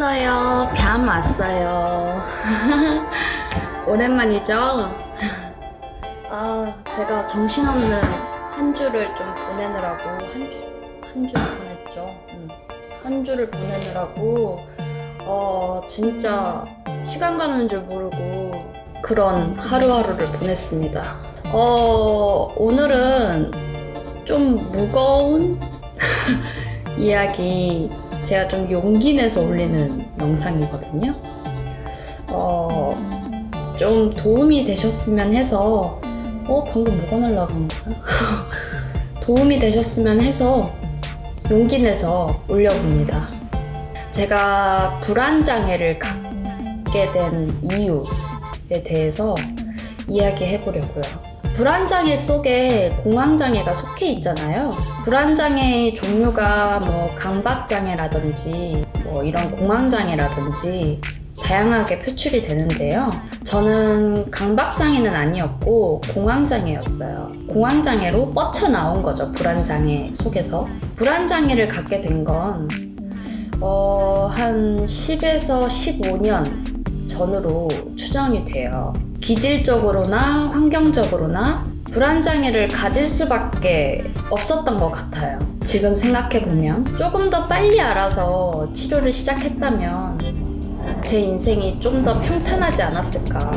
왔어요. 뱀 왔어요. 오랜만이죠? 제가 정신없는 한 주를 좀 보내느라고 한 주를 보냈죠. 한 주를 보내느라고 진짜 시간 가는 줄 모르고 그런 하루하루를 보냈습니다. 오늘은 좀 무거운 이야기, 제가 좀 용기 내서 올리는 영상이거든요. 좀 도움이 되셨으면 해서 방금 뭐가 날라간 거야? 도움이 되셨으면 해서 용기 내서 올려봅니다. 제가 불안장애를 갖게 된 이유에 대해서 이야기해 보려고요. 불안장애 속에 공황장애가 속해 있잖아요. 불안장애의 종류가 강박장애라든지 이런 공황장애라든지 다양하게 표출이 되는데요. 저는 강박장애는 아니었고 공황장애였어요. 공황장애로 뻗쳐나온 거죠. 불안장애 속에서. 불안장애를 갖게 된 건 한 10에서 15년 전으로 추정이 돼요. 기질적으로나 환경적으로나 불안장애를 가질 수밖에 없었던 것 같아요. 지금 생각해보면 조금 더 빨리 알아서 치료를 시작했다면 제 인생이 좀 더 평탄하지 않았을까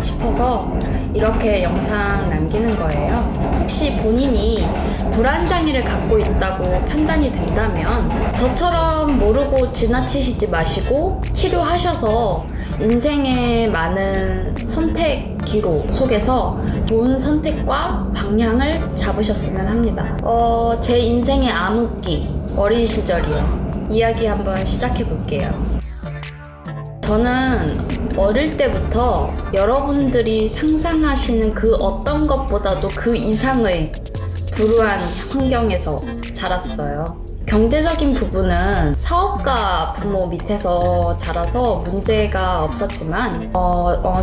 싶어서 이렇게 영상 남기는 거예요. 혹시 본인이 불안장애를 갖고 있다고 판단이 된다면 저처럼 모르고 지나치시지 마시고 치료하셔서 인생의 많은 선택 기로 속에서 좋은 선택과 방향을 잡으셨으면 합니다. 제 인생의 암흑기, 어린 시절이요. 이야기 한번 시작해 볼게요. 저는 어릴 때부터 여러분들이 상상하시는 그 어떤 것보다도 그 이상의 불우한 환경에서 자랐어요. 경제적인 부분은 사업가 부모 밑에서 자라서 문제가 없었지만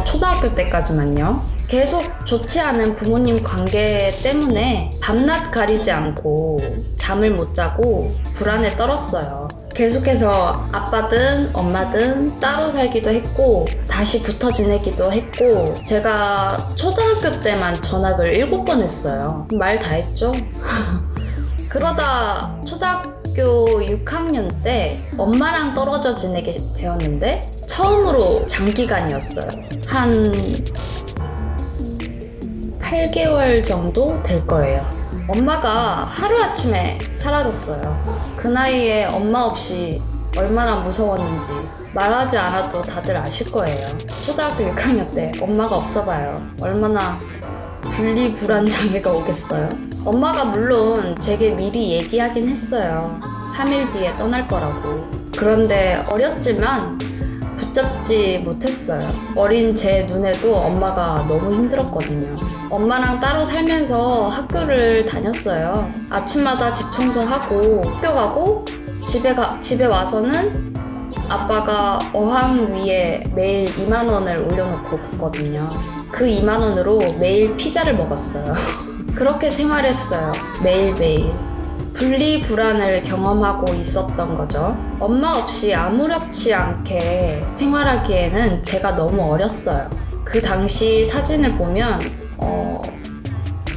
초등학교 때까지만요. 계속 좋지 않은 부모님 관계 때문에 밤낮 가리지 않고 잠을 못 자고 불안에 떨었어요. 계속해서 아빠든 엄마든 따로 살기도 했고 다시 붙어 지내기도 했고, 제가 초등학교 때만 전학을 7번 했어요. 말 다 했죠? 그러다 초등학교 6학년 때 엄마랑 떨어져 지내게 되었는데 처음으로 장기간이었어요. 한 8개월 정도 될 거예요. 엄마가 하루아침에 사라졌어요. 그 나이에 엄마 없이 얼마나 무서웠는지 말하지 않아도 다들 아실 거예요. 초등학교 6학년 때 엄마가 없어봐요. 얼마나 분리불안장애가 오겠어요. 엄마가 물론 제게 미리 얘기하긴 했어요. 3일 뒤에 떠날 거라고. 그런데 어렸지만 붙잡지 못했어요. 어린 제 눈에도 엄마가 너무 힘들었거든요. 엄마랑 따로 살면서 학교를 다녔어요. 아침마다 집 청소하고 학교 가고 집에 와서는 아빠가 어항 위에 매일 2만 원을 올려놓고 갔거든요. 그 2만 원으로 매일 피자를 먹었어요. 그렇게 생활했어요. 매일매일. 분리불안을 경험하고 있었던 거죠. 엄마 없이 아무렇지 않게 생활하기에는 제가 너무 어렸어요. 그 당시 사진을 보면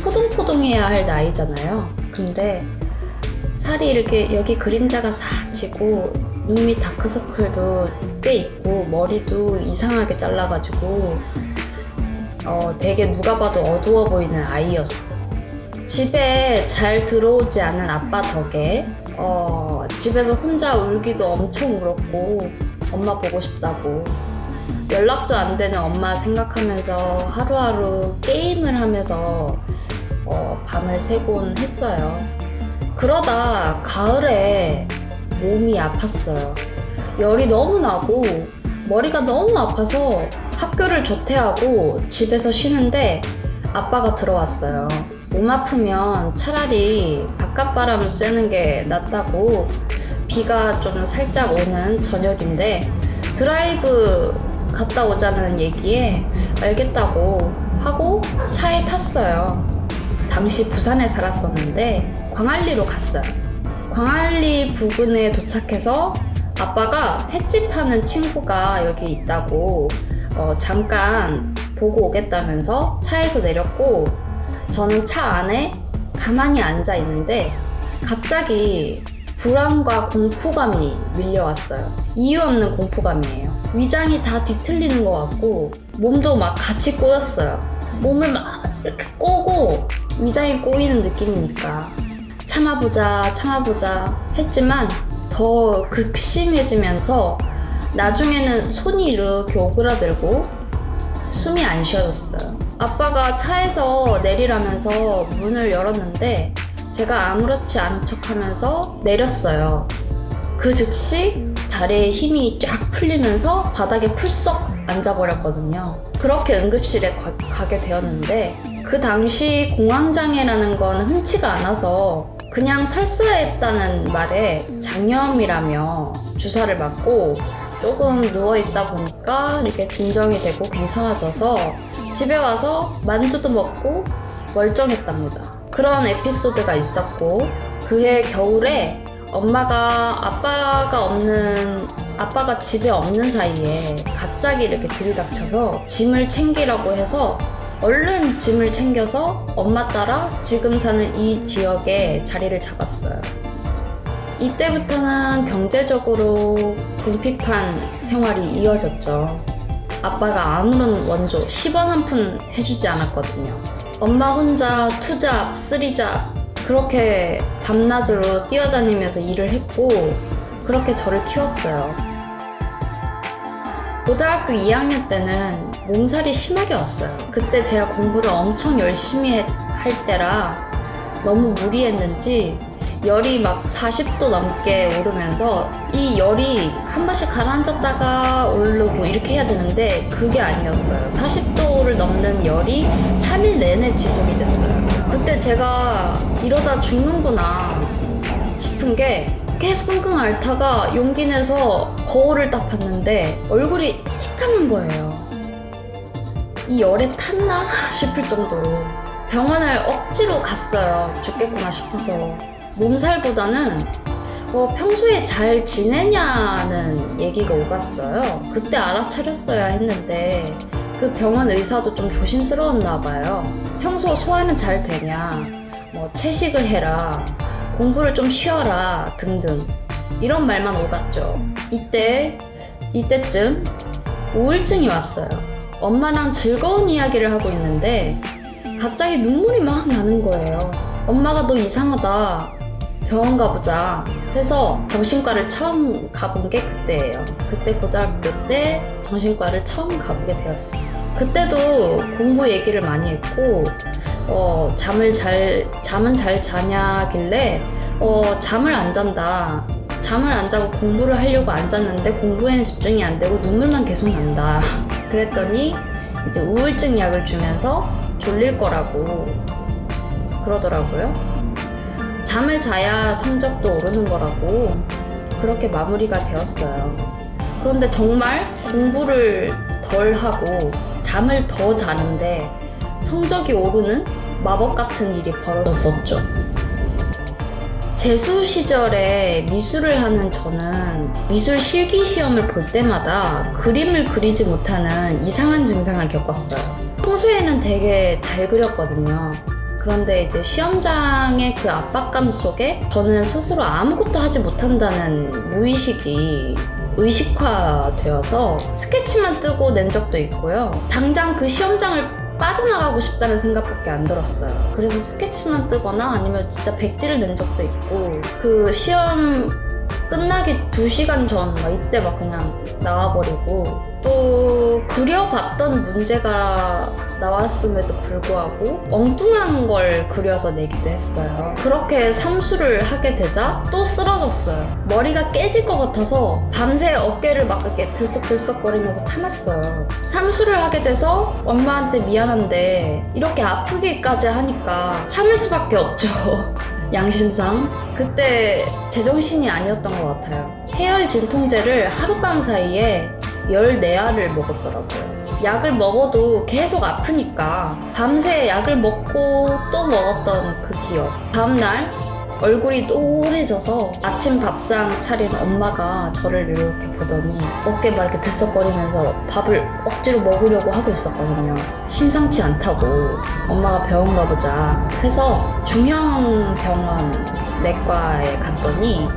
포동포동해야 할 나이잖아요. 근데 살이 이렇게 여기 그림자가 싹 지고 눈 밑 다크서클도 꽤 있고 머리도 이상하게 잘라가지고 되게 누가 봐도 어두워 보이는 아이였어요. 집에 잘 들어오지 않은 아빠 덕에 집에서 혼자 울기도 엄청 울었고, 엄마 보고 싶다고. 연락도 안 되는 엄마 생각하면서 하루하루 게임을 하면서 밤을 새곤 했어요. 그러다 가을에 몸이 아팠어요. 열이 너무 나고 머리가 너무 아파서 학교를 조퇴하고 집에서 쉬는데 아빠가 들어왔어요. 몸 아프면 차라리 바깥바람을 쐬는 게 낫다고. 비가 좀 살짝 오는 저녁인데 드라이브 갔다 오자는 얘기에 알겠다고 하고 차에 탔어요. 당시 부산에 살았었는데 광안리로 갔어요. 광안리 부근에 도착해서 아빠가 횟집 하는 친구가 여기 있다고 잠깐 보고 오겠다면서 차에서 내렸고, 저는 차 안에 가만히 앉아 있는데 갑자기 불안과 공포감이 밀려왔어요. 이유 없는 공포감이에요. 위장이 다 뒤틀리는 것 같고 몸도 막 같이 꼬였어요. 몸을 막 이렇게 꼬고 위장이 꼬이는 느낌이니까 참아보자 했지만 더 극심해지면서 나중에는 손이 이렇게 오그라들고 숨이 안 쉬어졌어요. 아빠가 차에서 내리라면서 문을 열었는데 제가 아무렇지 않은 척하면서 내렸어요. 그 즉시 다리에 힘이 쫙 풀리면서 바닥에 풀썩 앉아버렸거든요. 그렇게 응급실에 가게 되었는데 그 당시 공황장애라는 건 흔치가 않아서 그냥 설사했다는 말에 장염이라며 주사를 맞고 조금 누워있다 보니까 이렇게 진정이 되고 괜찮아져서 집에 와서 만두도 먹고 멀쩡했답니다. 그런 에피소드가 있었고, 그해 겨울에 아빠가 집에 없는 사이에 갑자기 이렇게 들이닥쳐서 짐을 챙기라고 해서 얼른 짐을 챙겨서 엄마 따라 지금 사는 이 지역에 자리를 잡았어요. 이때부터는 경제적으로 궁핍한 생활이 이어졌죠. 아빠가 아무런 원조 10원 한 푼 해주지 않았거든요. 엄마 혼자 투잡, 쓰리잡 그렇게 밤낮으로 뛰어다니면서 일을 했고 그렇게 저를 키웠어요. 고등학교 2학년 때는 몸살이 심하게 왔어요. 그때 제가 공부를 엄청 열심히 할 때라 너무 무리했는지 열이 막 40도 넘게 오르면서 이 열이 한 번씩 가라앉았다가 오르고 이렇게 해야 되는데 그게 아니었어요. 40도를 넘는 열이 3일 내내 지속이 됐어요. 그때 제가 이러다 죽는구나 싶은 게 계속 끙끙 앓다가 용기 내서 거울을 딱 봤는데 얼굴이 새까만 거예요. 이 열에 탔나 싶을 정도로 병원을 억지로 갔어요. 죽겠구나 싶어서. 몸살보다는 평소에 잘 지내냐는 얘기가 오갔어요. 그때 알아차렸어야 했는데 그 병원 의사도 좀 조심스러웠나 봐요. 평소 소화는 잘 되냐, 채식을 해라, 공부를 좀 쉬어라 등등 이런 말만 오갔죠. 이때쯤 우울증이 왔어요. 엄마랑 즐거운 이야기를 하고 있는데 갑자기 눈물이 막 나는 거예요. 엄마가 너 이상하다, 병원 가보자 해서 정신과를 처음 가본 게 그때예요. 그때 고등학교 때 정신과를 처음 가보게 되었습니다. 그때도 공부 얘기를 많이 했고 잠은 잘 자냐길래 잠을 안 잔다. 잠을 안 자고 공부를 하려고 앉았는데 공부에는 집중이 안 되고 눈물만 계속 난다. 그랬더니 이제 우울증 약을 주면서 졸릴 거라고 그러더라고요. 잠을 자야 성적도 오르는 거라고 그렇게 마무리가 되었어요. 그런데 정말 공부를 덜 하고 잠을 더 자는데 성적이 오르는 마법 같은 일이 벌어졌었죠. 재수 시절에 미술을 하는 저는 미술 실기 시험을 볼 때마다 그림을 그리지 못하는 이상한 증상을 겪었어요. 평소에는 되게 잘 그렸거든요. 그런데 이제 시험장의 그 압박감 속에 저는 스스로 아무것도 하지 못한다는 무의식이 의식화되어서 스케치만 뜨고 낸 적도 있고요. 당장 그 시험장을 빠져나가고 싶다는 생각밖에 안 들었어요. 그래서 스케치만 뜨거나 아니면 진짜 백지를 낸 적도 있고 그 시험 끝나기 2시간 전 이때 막 그냥 나와버리고 또 그려봤던 문제가 나왔음에도 불구하고 엉뚱한 걸 그려서 내기도 했어요. 그렇게 삼수를 하게 되자 또 쓰러졌어요. 머리가 깨질 것 같아서 밤새 어깨를 막 이렇게 들썩들썩거리면서 참았어요. 삼수를 하게 돼서 엄마한테 미안한데 이렇게 아프기까지 하니까 참을 수밖에 없죠. 양심상. 그때 제정신이 아니었던 것 같아요. 해열 진통제를 하룻밤 사이에 14알을 먹었더라고요. 약을 먹어도 계속 아프니까 밤새 약을 먹고 또 먹었던 그 기억. 다음날 얼굴이 노래져서 아침 밥상 차린 엄마가 저를 이렇게 보더니 어깨 막 이렇게 들썩거리면서 밥을 억지로 먹으려고 하고 있었거든요. 심상치 않다고 엄마가 병원 가보자 해서 중형병원 내과에 갔더니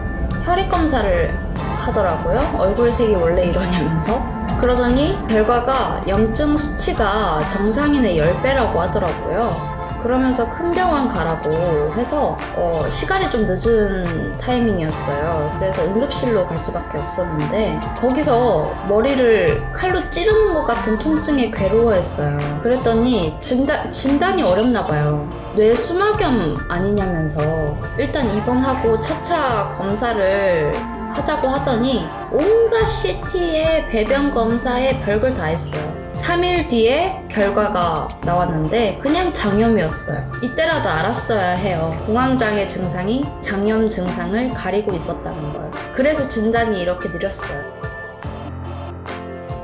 혈액 검사를 하더라고요. 얼굴색이 원래 이러냐면서. 그러더니 결과가 염증 수치가 정상인의 10배라고 하더라고요. 그러면서 큰 병원 가라고 해서 시간이 좀 늦은 타이밍이었어요. 그래서 응급실로 갈 수밖에 없었는데 거기서 머리를 칼로 찌르는 것 같은 통증에 괴로워했어요. 그랬더니 진단이 어렵나 봐요. 뇌수막염 아니냐면서 일단 입원하고 차차 검사를 하자고 하더니 온갖 CT에 배변 검사에 별걸 다 했어요. 3일 뒤에 결과가 나왔는데 그냥 장염이었어요. 이때라도 알았어야 해요. 공황장애 증상이 장염 증상을 가리고 있었다는 걸. 그래서 진단이 이렇게 느렸어요.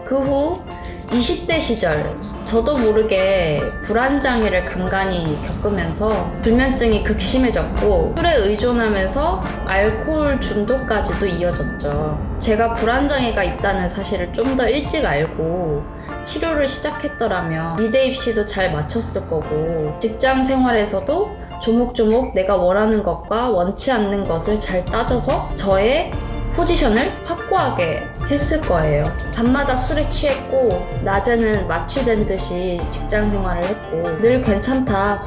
그 후 20대 시절 저도 모르게 불안장애를 간간히 겪으면서 불면증이 극심해졌고 술에 의존하면서 알코올 중독까지도 이어졌죠. 제가 불안장애가 있다는 사실을 좀 더 일찍 알고 치료를 시작했더라면 미대 입시도 잘 마쳤을 거고 직장 생활에서도 조목조목 내가 원하는 것과 원치 않는 것을 잘 따져서 저의 포지션을 확고하게 했을 거예요. 밤마다 술에 취했고 낮에는 마취된 듯이 직장 생활을 했고 늘 괜찮다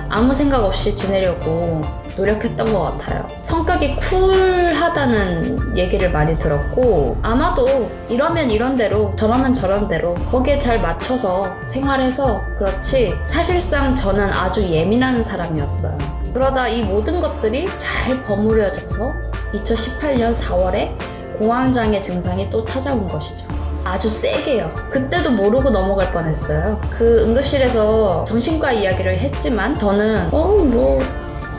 아무 생각 없이 지내려고 노력했던 것 같아요. 성격이 쿨하다는 얘기를 많이 들었고 아마도 이러면 이런 대로 저러면 저런 대로 거기에 잘 맞춰서 생활해서 그렇지 사실상 저는 아주 예민한 사람이었어요. 그러다 이 모든 것들이 잘 버무려져서 2018년 4월에 공황장애 증상이 또 찾아온 것이죠. 아주 세게요. 그때도 모르고 넘어갈 뻔했어요. 그 응급실에서 정신과 이야기를 했지만 저는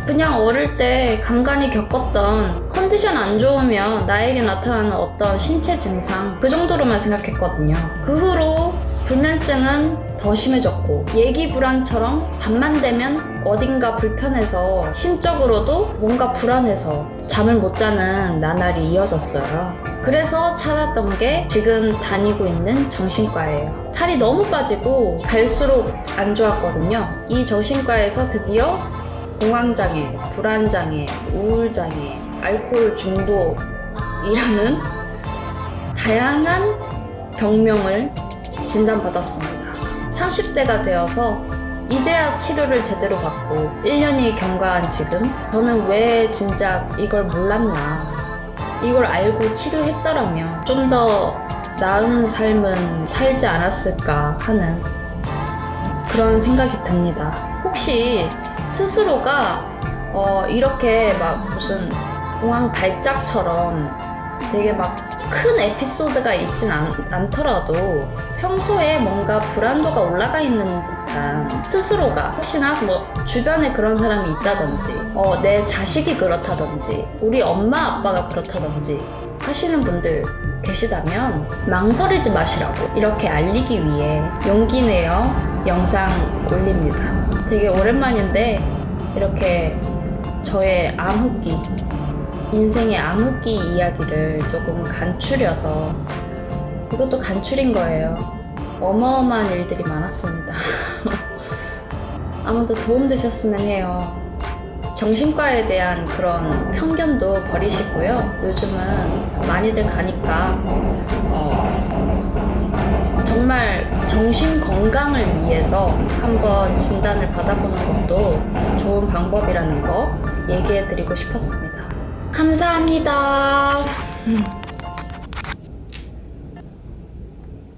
그냥 어릴 때 간간히 겪었던 컨디션 안 좋으면 나에게 나타나는 어떤 신체 증상 그 정도로만 생각했거든요. 그 후로 불면증은 더 심해졌고 예기 불안처럼 밤만 되면 어딘가 불편해서 심적으로도 뭔가 불안해서 잠을 못 자는 나날이 이어졌어요. 그래서 찾았던 게 지금 다니고 있는 정신과예요. 살이 너무 빠지고 갈수록 안 좋았거든요. 이 정신과에서 드디어 공황장애, 불안장애, 우울장애, 알코올 중독이라는 다양한 병명을 진단받았습니다. 30대가 되어서 이제야 치료를 제대로 받고 1년이 경과한 지금 저는 왜 진작 이걸 몰랐나, 이걸 알고 치료했더라면 좀 더 나은 삶은 살지 않았을까 하는 그런 생각이 듭니다. 혹시 스스로가 이렇게 막 무슨 공황 발작처럼 되게 막 큰 에피소드가 있진 않더라도 평소에 뭔가 불안도가 올라가 있는 듯한 스스로가 혹시나 뭐 주변에 그런 사람이 있다든지 내 자식이 그렇다든지 우리 엄마 아빠가 그렇다든지 하시는 분들 계시다면 망설이지 마시라고 이렇게 알리기 위해 용기 내어 영상 올립니다. 되게 오랜만인데 이렇게 저의 암흑기, 인생의 암흑기 이야기를 조금 간추려서, 이것도 간추린 거예요. 어마어마한 일들이 많았습니다. 아무튼 도움되셨으면 해요. 정신과에 대한 그런 편견도 버리시고요. 요즘은 많이들 가니까 정말 정신 건강을 위해서 한번 진단을 받아보는 것도 좋은 방법이라는 거 얘기해드리고 싶었습니다. 감사합니다.